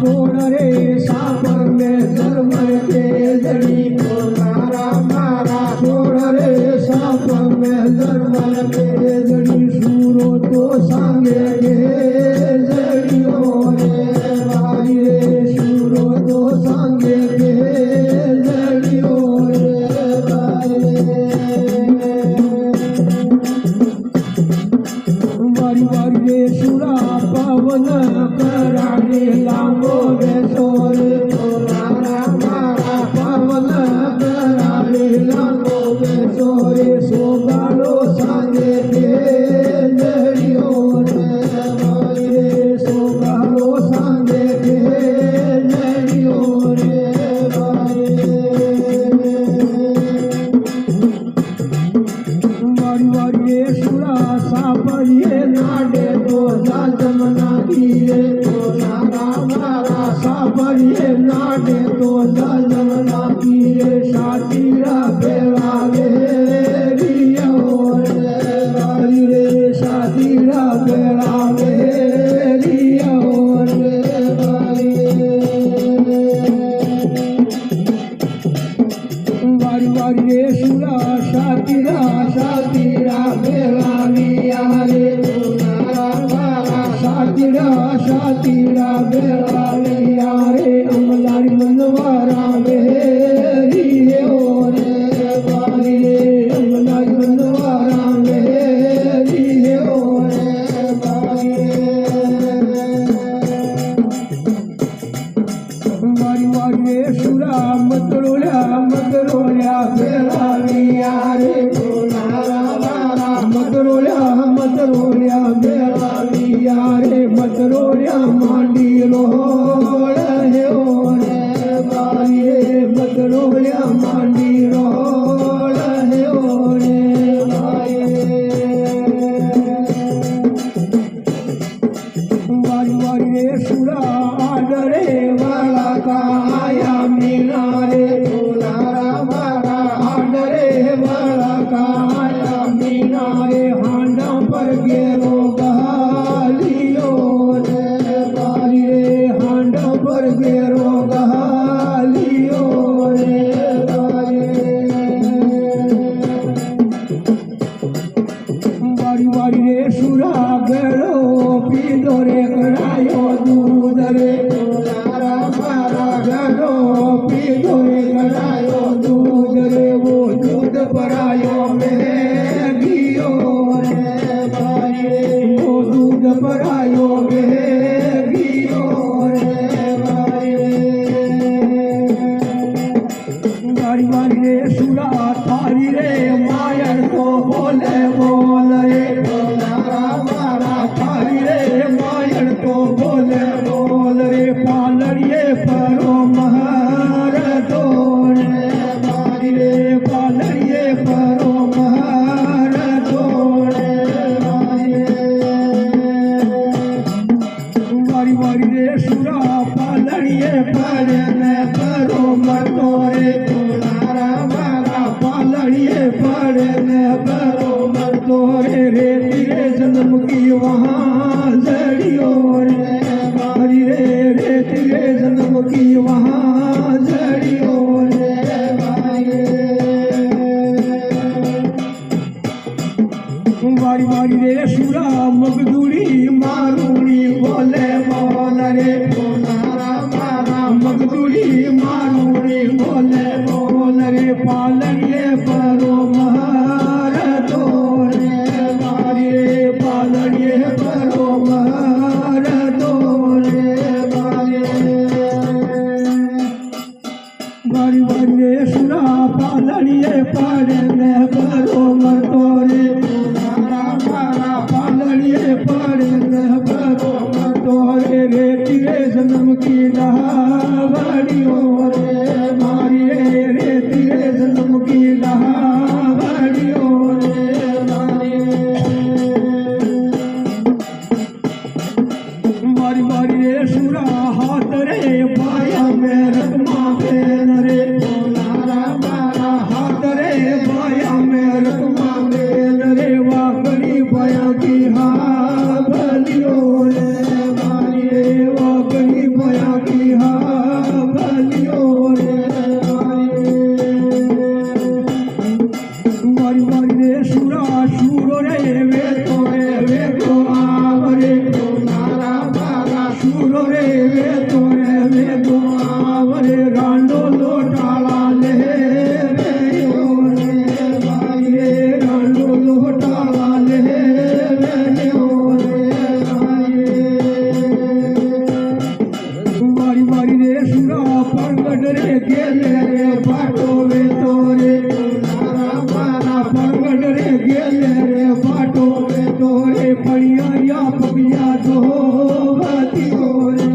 soda रे सापर में धर्म के जड़ी बोलारा मारा छोड़ रे सापर में धर्म के जड़ी सूरो तो सांगे के जड़ियों रे भाई रे सूरो तो सांगे के जड़ियों रे भाई वारी वारी रे सुरा पवन कराने लांबो रे सोरे बोलारा मारा पवन कराने लांबो रे सोरे सोगालो सांगे के जड़ियों रे भाई रे सोगालो सांगे के जड़ियों रे भाई वारी वारी रे सुरा सापरिये नाडे तो जमना गिरे बोलारा मारा सापरिये नाडे तो जमना गिरे सातीरा बेला रे रियो रे भाई रे सातीरा बेला रे रियो रे भाई वारी वारी रे सुरा सातीरा सातीरा बेला लिया रे बोलारा मारा सातीरा सातीरा बेला लिया रे अमलारी मनवारा रे रियो रे भाई रे अमलारी मनवारा रे रियो रे भाई वारी वारी रे सुरा मतरोल्या बेला लिया रे बोलारा मारा मतरोल्या बेला लिया रे मतरोल्या मांडी रोळ हे रे भाई रे मतरोल्या मांडी रोळ हे रे भाई वारी वारी रे सुरा आडरे वाला काया मीना रे बोलारा मारा आडरे वाला काया मीना रे हांडा पर गेरो गहालियो रे भाई रे हांडा पर गेरो गहालियो रे भाई वारी वारी रे सुरा गेरो पीदो रे करायो दूध रे बोलारा मारा गेरो पीदो रे करायो दूध रे वो दूध परायो में घियो रे भाई रे वो दूध परायो में घियो रे भाई वारी वारी रे सुरा थारी रे मायर को बोले बोल रे बोलारा मारा थारी रे मायर को बोले बोल रे पालड़िए परो महर रे भाई रे पालड़िए परो महर रे भाई वारी वारी रे सुरा पालड़िए पड़ने परो मतोरे बोलारा मारा पालड़िए पड़ने परो मतोरे रे तेरे जन्म की वहाँ जड़ियों रे भाई रे तेरे जन्म की वहाँ जड़ियों रे भाई वारी वारी रे सुरा मगदूरी मारूनी बोले बोल रे बोलारा मारा मगदूरी मारूनी बोले बोल रे पालड़िए परो महर रे भाई रे पालड़िए परो महर रे भाई वारी वारी रे सुरा पालड़िए पड़ने परो मतोरे बोलारा मारा पालड़िए पड़ने परो मतोरे रे तेरे जन्म की लहावड़ियों रे भाई रे तेरे जन्म की लहावड़ियों रे भाई वारी वारी रे सुरा हाथ रे पाया में रत्मा बेन रे बोलारा मारा हाथ रे पाया में रत्मा बेन रे वाकड़ी पाया की हा बलियो रे भाई रे वाकड़ी पाया की हा सुरा परगट रे गेले रे बाटो वे तोरे परगट रे गेले रे बाटो वे तोरे पड़िया या पगिया दो बाती रे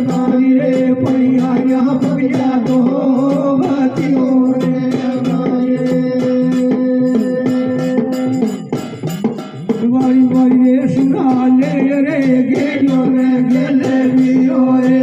नारी रे पड़िया या पगिया दो बाती रे वारी वारी रे सुरा ले रे गेलो रे गेले बियो रे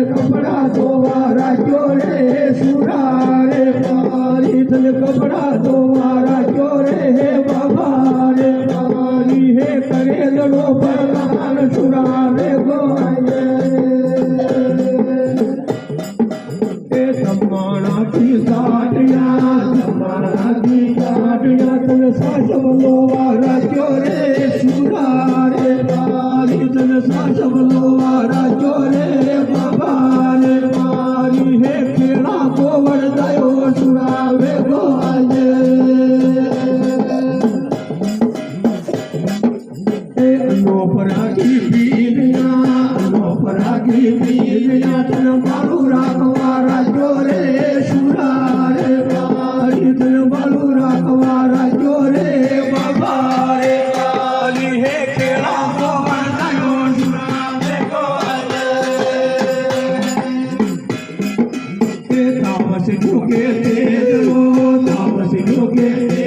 कपड़ा दोबारा जोरे सुरारे पारी तल कपड़ा दोबारा जोरे बाबा रे पारी है करे लड़ो बरमान सुरारे गोये सम्माना की साड़ियाँ तल सास बलोवारा जोरे सुरारे पारी तल सास बलोवारा जोरे बाबा रे पारी है केड़ा गोवर दयो सुरावे गोये अनोपरागी पीलिया तन बालू राखवारा जोरे सुरारे पारी तन बालू राखवारा जोरे बाबा रे पारी है केड़ा गोवर दयो सुरावे गोये तामस जोगे तेज लो तामस जोगे